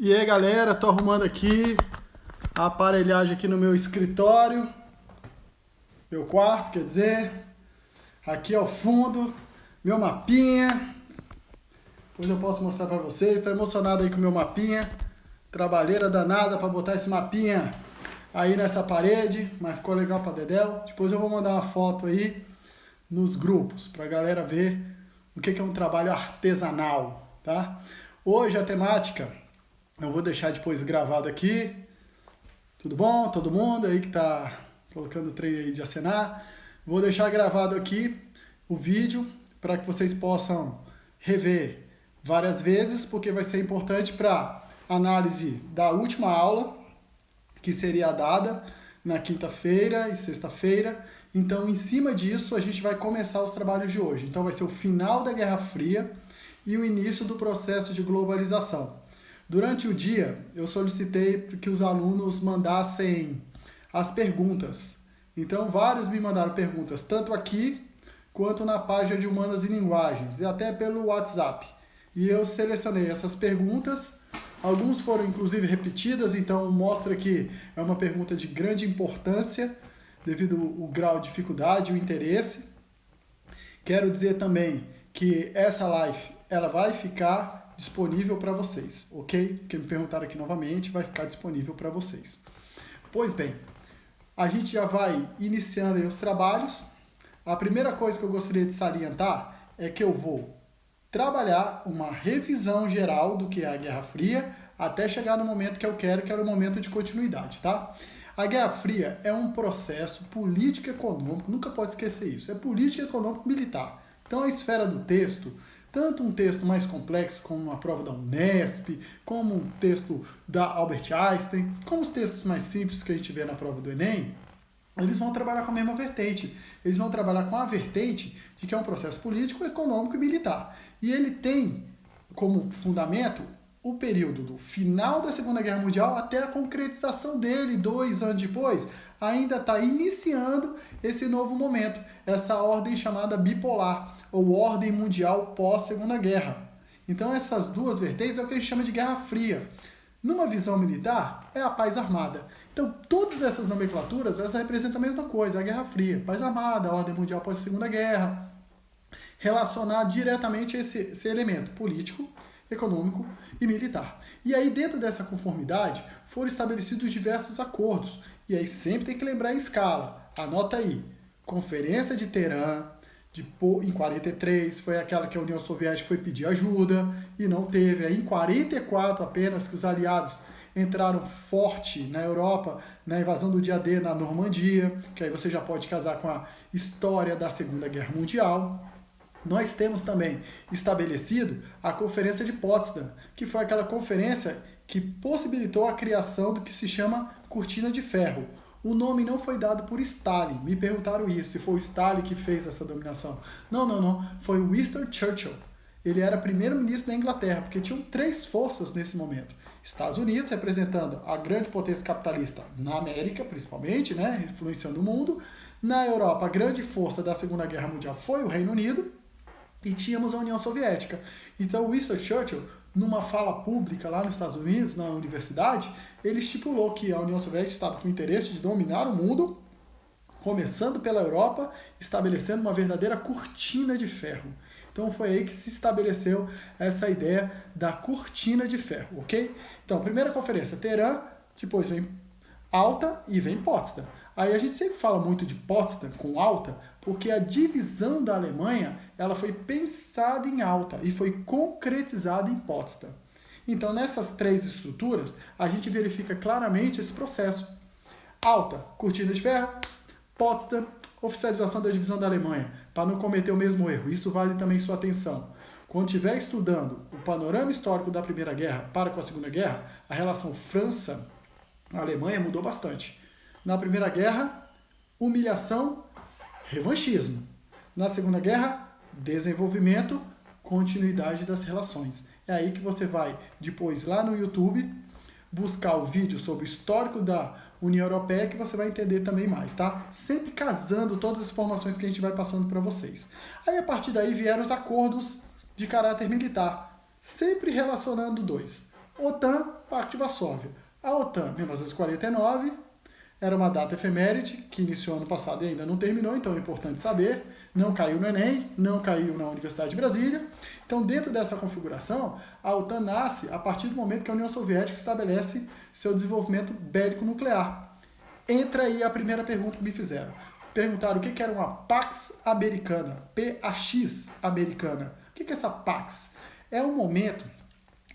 E aí galera, tô arrumando aqui a aparelhagem aqui no meu escritório, meu quarto, quer dizer, aqui ao fundo, meu mapinha. Hoje eu posso mostrar pra vocês, tô emocionado aí com o meu mapinha, trabalheira danada pra botar esse mapinha aí nessa parede, mas ficou legal pra dedéu. Depois eu vou mandar uma foto aí nos grupos pra galera ver o que é um trabalho artesanal, tá? Hoje a temática eu vou deixar depois gravado aqui. Tudo bom? Todo mundo aí que tá colocando o trem aí de acenar. Vou deixar gravado aqui o vídeo para que vocês possam rever várias vezes, porque vai ser importante para análise da última aula, que seria dada na quinta-feira e sexta-feira. Então, em cima disso, a gente vai começar os trabalhos de hoje. Então, vai ser o final da Guerra Fria e o início do processo de globalização. Durante o dia, eu solicitei que os alunos mandassem as perguntas. Então, vários me mandaram perguntas, tanto aqui quanto na página de Humanas e Linguagens, e até pelo WhatsApp. E eu selecionei essas perguntas, alguns foram inclusive repetidas, então mostra que é uma pergunta de grande importância, devido ao grau de dificuldade e o interesse. Quero dizer também que essa live ela vai ficar disponível para vocês, ok? Porque me perguntaram aqui novamente, vai ficar disponível para vocês. Pois bem, a gente já vai iniciando aí os trabalhos. A primeira coisa que eu gostaria de salientar é que eu vou trabalhar uma revisão geral do que é a Guerra Fria, até chegar no momento que eu quero, que era o momento de continuidade, tá? A Guerra Fria é um processo político-econômico, nunca pode esquecer isso, é político-econômico-militar. Então a esfera do texto, tanto um texto mais complexo como a prova da Unesp, como um texto da Albert Einstein, como os textos mais simples que a gente vê na prova do Enem, eles vão trabalhar com a mesma vertente. Eles vão trabalhar com a vertente de que é um processo político, econômico e militar. E ele tem como fundamento o período do final da Segunda Guerra Mundial até a concretização dele, 2 anos depois, ainda está iniciando esse novo momento, essa ordem chamada bipolar, ou ordem mundial pós-Segunda Guerra. Então essas duas vertentes é o que a gente chama de Guerra Fria. Numa visão militar, é a paz armada. Então todas essas nomenclaturas, elas representam a mesma coisa, a Guerra Fria, paz armada, a ordem mundial pós-Segunda Guerra, relacionar diretamente esse elemento político, econômico e militar. E aí dentro dessa conformidade foram estabelecidos diversos acordos. E aí sempre tem que lembrar em escala. Anota aí, Conferência de Teherã, em 43, foi aquela que a União Soviética foi pedir ajuda e não teve. Aí em 44 apenas que os aliados entraram forte na Europa, na invasão do dia D na Normandia, que aí você já pode casar com a história da Segunda Guerra Mundial. Nós temos também estabelecido a Conferência de Potsdam, que foi aquela conferência que possibilitou a criação do que se chama Cortina de Ferro. O nome não foi dado por Stalin. Me perguntaram isso, se foi o Stalin que fez essa dominação. Não. Foi o Winston Churchill. Ele era primeiro-ministro da Inglaterra, porque tinham 3 forças nesse momento. Estados Unidos, representando a grande potência capitalista na América, principalmente, né, influenciando o mundo. Na Europa, a grande força da Segunda Guerra Mundial foi o Reino Unido. E tínhamos a União Soviética. Então, Winston Churchill, numa fala pública lá nos Estados Unidos, na universidade, ele estipulou que a União Soviética estava com o interesse de dominar o mundo, começando pela Europa, estabelecendo uma verdadeira cortina de ferro. Então foi aí que se estabeleceu essa ideia da cortina de ferro, ok? Então, primeira conferência, Teherã, depois vem Alta e vem Potsdam. Aí a gente sempre fala muito de Potsdam com Alta, porque a divisão da Alemanha ela foi pensada em Alta e foi concretizada em Potsdam. Então, nessas 3 estruturas, a gente verifica claramente esse processo. Alta, cortina de ferro. Potsdam, oficialização da divisão da Alemanha, para não cometer o mesmo erro. Isso vale também sua atenção. Quando estiver estudando o panorama histórico da Primeira Guerra para com a Segunda Guerra, a relação França-Alemanha mudou bastante. Na Primeira Guerra, humilhação, revanchismo. Na Segunda Guerra, desenvolvimento, continuidade das relações. É aí que você vai, depois, lá no YouTube, buscar o vídeo sobre o histórico da União Europeia, que você vai entender também mais, tá? Sempre casando todas as informações que a gente vai passando para vocês. Aí, a partir daí, vieram os acordos de caráter militar, sempre relacionando 2. OTAN, Pacto de Varsóvia. A OTAN, 1949, era uma data efeméride que iniciou ano passado e ainda não terminou, então é importante saber. Não caiu no Enem, não caiu na Universidade de Brasília. Então, dentro dessa configuração, a OTAN nasce a partir do momento que a União Soviética estabelece seu desenvolvimento bélico nuclear. Entra aí a primeira pergunta que me fizeram. Perguntaram o que era uma Pax Americana, PAX Americana. O que é essa Pax? É um momento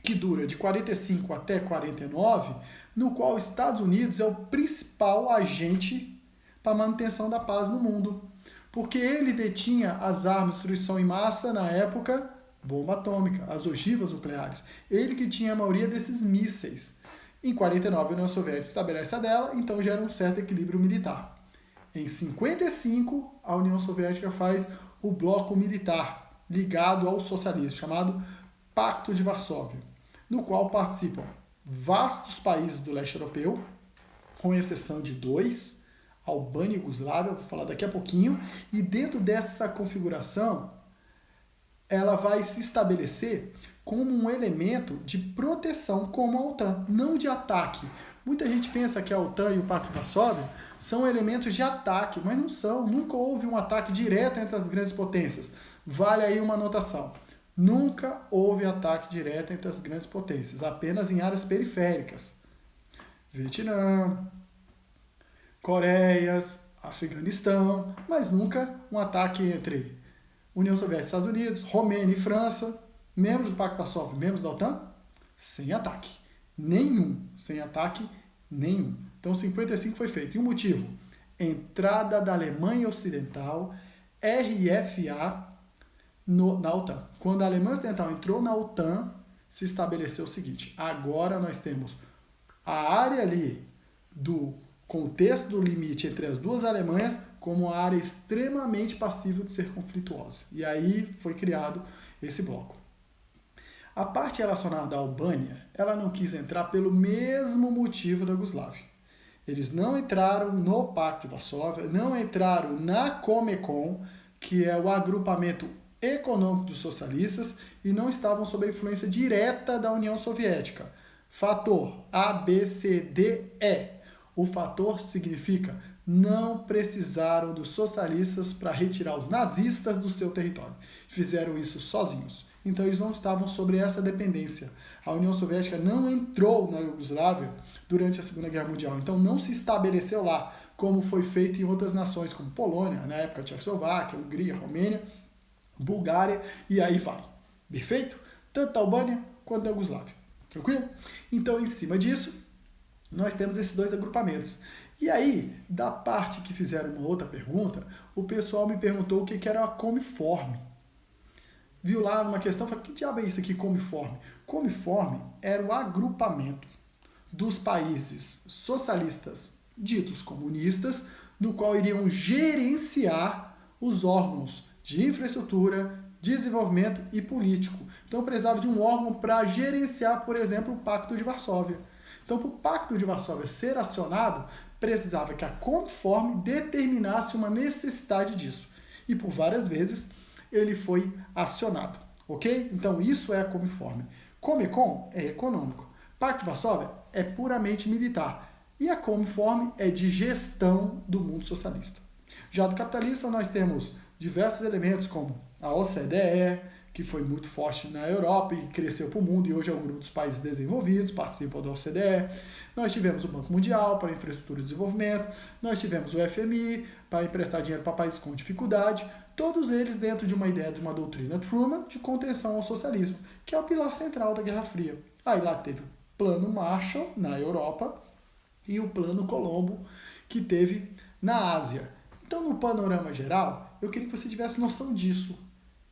que dura de 45 até 49, no qual os Estados Unidos é o principal agente para a manutenção da paz no mundo. Porque ele detinha as armas de destruição em massa, na época, bomba atômica, as ogivas nucleares. Ele que tinha a maioria desses mísseis. Em 49, a União Soviética estabelece a dela, então gera um certo equilíbrio militar. Em 55, a União Soviética faz o bloco militar ligado ao socialismo, chamado Pacto de Varsóvia, no qual participam vastos países do leste europeu, com exceção de 2, Albânia e Iugoslávia, vou falar daqui a pouquinho, e dentro dessa configuração, ela vai se estabelecer como um elemento de proteção como a OTAN, não de ataque. Muita gente pensa que a OTAN e o Pacto de Varsóvia são elementos de ataque, mas não são. Nunca houve um ataque direto entre as grandes potências. Vale aí uma anotação. Nunca houve ataque direto entre as grandes potências, apenas em áreas periféricas. Vietnã, Coreias, Afeganistão, mas nunca um ataque entre União Soviética e Estados Unidos, Romênia e França, membros do Pacto de Varsóvia, membros da OTAN, sem ataque. Nenhum, sem ataque nenhum. Então 55 foi feito. E o motivo? Entrada da Alemanha Ocidental, RFA, na OTAN. Quando a Alemanha Ocidental entrou na OTAN, se estabeleceu o seguinte: agora nós temos a área ali do contexto do limite entre as duas Alemanhas como uma área extremamente passível de ser conflituosa. E aí foi criado esse bloco. A parte relacionada à Albânia, ela não quis entrar pelo mesmo motivo da Iugoslávia. Eles não entraram no Pacto de Varsóvia, não entraram na Comecon, que é o agrupamento econômico dos socialistas, e não estavam sob a influência direta da União Soviética. Fator A, B, C, D, E. O fator significa não precisaram dos socialistas para retirar os nazistas do seu território. Fizeram isso sozinhos. Então eles não estavam sobre essa dependência. A União Soviética não entrou na Iugoslávia durante a Segunda Guerra Mundial. Então não se estabeleceu lá, como foi feito em outras nações, como Polônia, na época Tchecoslováquia, Hungria, Romênia, Bulgária, e aí vai. Perfeito? Tanto a Albânia quanto a Iugoslávia. Tranquilo? Então, em cima disso, nós temos esses dois agrupamentos. E aí, da parte que fizeram uma outra pergunta, o pessoal me perguntou o que era a Comiforme. Viu lá uma questão, falei, que diabo é isso aqui, Comiforme? Comiforme era o agrupamento dos países socialistas ditos comunistas, no qual iriam gerenciar os órgãos de infraestrutura, desenvolvimento e político. Então precisava de um órgão para gerenciar, por exemplo, o Pacto de Varsóvia. Então, para o Pacto de Varsóvia ser acionado, precisava que a Comiforme determinasse uma necessidade disso. E por várias vezes ele foi acionado. Ok? Então isso é a Comiforme. Comecon é econômico. Pacto de Varsóvia é puramente militar. E a Comiforme é de gestão do mundo socialista. Já do capitalista nós temos diversos elementos como a OCDE, que foi muito forte na Europa e cresceu para o mundo, e hoje é um grupo dos países desenvolvidos, participam da OCDE. Nós tivemos o Banco Mundial para infraestrutura e desenvolvimento, nós tivemos o FMI para emprestar dinheiro para países com dificuldade, todos eles dentro de uma ideia de uma doutrina Truman de contenção ao socialismo, que é o pilar central da Guerra Fria. Aí lá teve o Plano Marshall na Europa e o Plano Colombo que teve na Ásia. Então, no panorama geral, eu queria que você tivesse noção disso.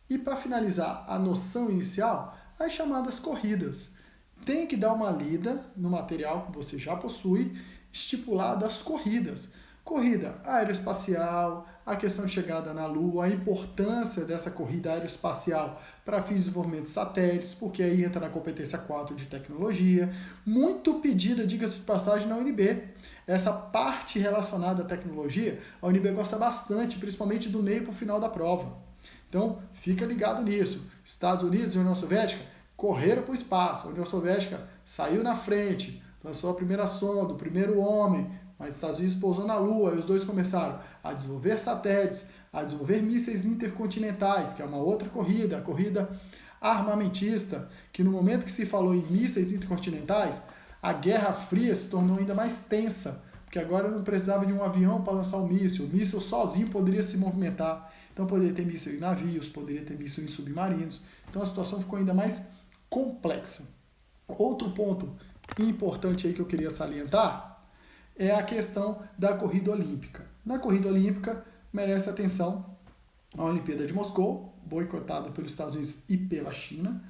E para finalizar a noção inicial, as chamadas corridas. Tem que dar uma lida no material que você já possui, estipulado as corridas. Corrida aeroespacial, a questão de chegada na Lua, a importância dessa corrida aeroespacial para fins de desenvolvimento de satélites, porque aí entra na competência 4 de tecnologia. Muito pedida, diga-se de passagem, na UNB. Essa parte relacionada à tecnologia, a UNB gosta bastante, principalmente do meio para o final da prova. Então, fica ligado nisso. Estados Unidos e União Soviética, correram para o espaço. A União Soviética saiu na frente, lançou a primeira sonda, o primeiro homem, mas os Estados Unidos pousou na Lua, e os dois começaram a desenvolver satélites, a desenvolver mísseis intercontinentais, que é uma outra corrida, a corrida armamentista, que no momento que se falou em mísseis intercontinentais, a Guerra Fria se tornou ainda mais tensa, porque agora não precisava de um avião para lançar o míssil sozinho poderia se movimentar, então poderia ter míssil em navios, poderia ter míssil em submarinos, então a situação ficou ainda mais complexa. Outro ponto importante aí que eu queria salientar é a questão da corrida olímpica. Na corrida olímpica, merece atenção a Olimpíada de Moscou, boicotada pelos Estados Unidos e pela China,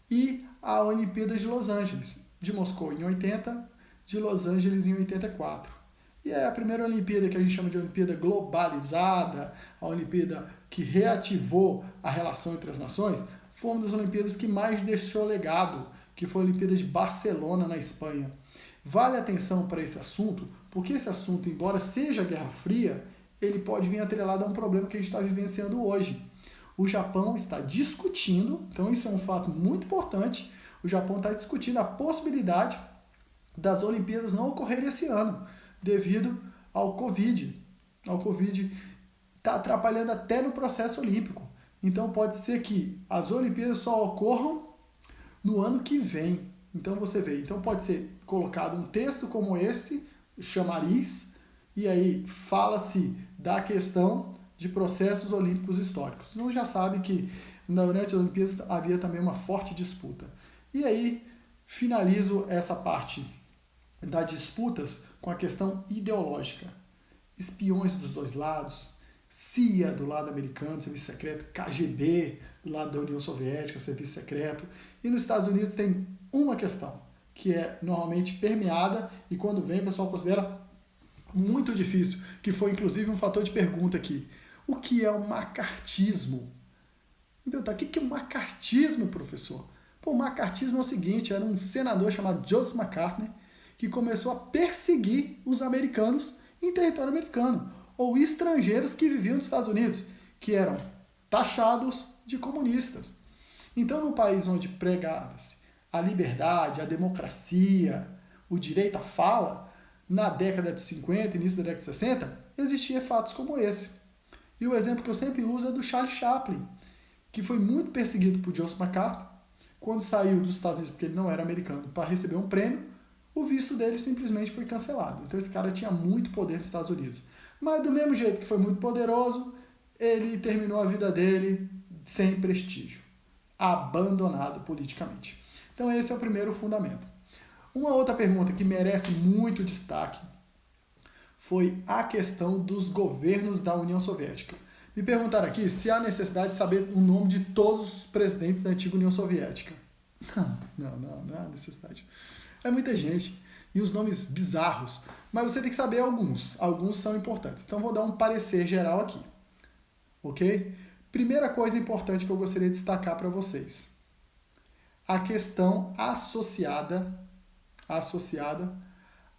e a Olimpíada de Los Angeles, de Moscou em 80, de Los Angeles em 84. E é a primeira Olimpíada que a gente chama de Olimpíada globalizada, a Olimpíada que reativou a relação entre as nações, foi uma das Olimpíadas que mais deixou legado, que foi a Olimpíada de Barcelona, na Espanha. Vale atenção para esse assunto, porque esse assunto, embora seja a Guerra Fria, ele pode vir atrelado a um problema que a gente está vivenciando hoje. O Japão está discutindo, então isso é um fato muito importante, o Japão está discutindo a possibilidade das Olimpíadas não ocorrerem esse ano, devido ao Covid. O Covid está atrapalhando até no processo olímpico. Então pode ser que as Olimpíadas só ocorram no ano que vem. Então você vê, então pode ser colocado um texto como esse, chamariz, e aí fala-se da questão de processos olímpicos históricos. Então já sabe que durante as Olimpíadas havia também uma forte disputa. E aí finalizo essa parte das disputas com a questão ideológica. Espiões dos dois lados, CIA do lado americano, serviço secreto, KGB do lado da União Soviética, serviço secreto. E nos Estados Unidos tem uma questão, que é normalmente permeada e quando vem o pessoal considera muito difícil, que foi inclusive um fator de pergunta aqui. O que é o macartismo? Então, o que é o macartismo, professor? Pô, o macartismo é o seguinte, era um senador chamado Joseph McCartney que começou a perseguir os americanos em território americano, ou estrangeiros que viviam nos Estados Unidos, que eram taxados de comunistas. Então, no país onde pregava-se a liberdade, a democracia, o direito à fala, na década de 50, início da década de 60, existiam fatos como esse. E o exemplo que eu sempre uso é do Charlie Chaplin, que foi muito perseguido por Joseph McCarthy, quando saiu dos Estados Unidos, porque ele não era americano, para receber um prêmio, o visto dele simplesmente foi cancelado. Então esse cara tinha muito poder nos Estados Unidos. Mas do mesmo jeito que foi muito poderoso, ele terminou a vida dele sem prestígio, abandonado politicamente. Então esse é o primeiro fundamento. Uma outra pergunta que merece muito destaque foi a questão dos governos da União Soviética. Me perguntaram aqui se há necessidade de saber o nome de todos os presidentes da antiga União Soviética. Não há necessidade. É muita gente. E os nomes bizarros. Mas você tem que saber alguns. Alguns são importantes. Então vou dar um parecer geral aqui. Ok? Primeira coisa importante que eu gostaria de destacar para vocês. A questão associada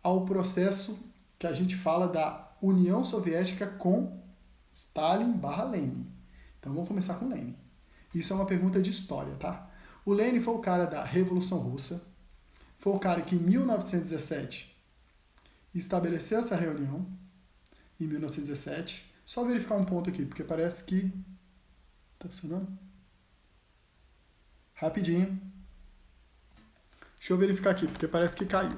ao processo que a gente fala da União Soviética com Stalin/Lenin. Então vamos começar com Lenin. Isso é uma pergunta de história, tá? O Lenin foi o cara da Revolução Russa, foi o cara que em 1917 estabeleceu essa reunião, em 1917. Só verificar um ponto aqui, porque parece que... Tá funcionando? Rapidinho. Deixa eu verificar aqui, porque parece que caiu.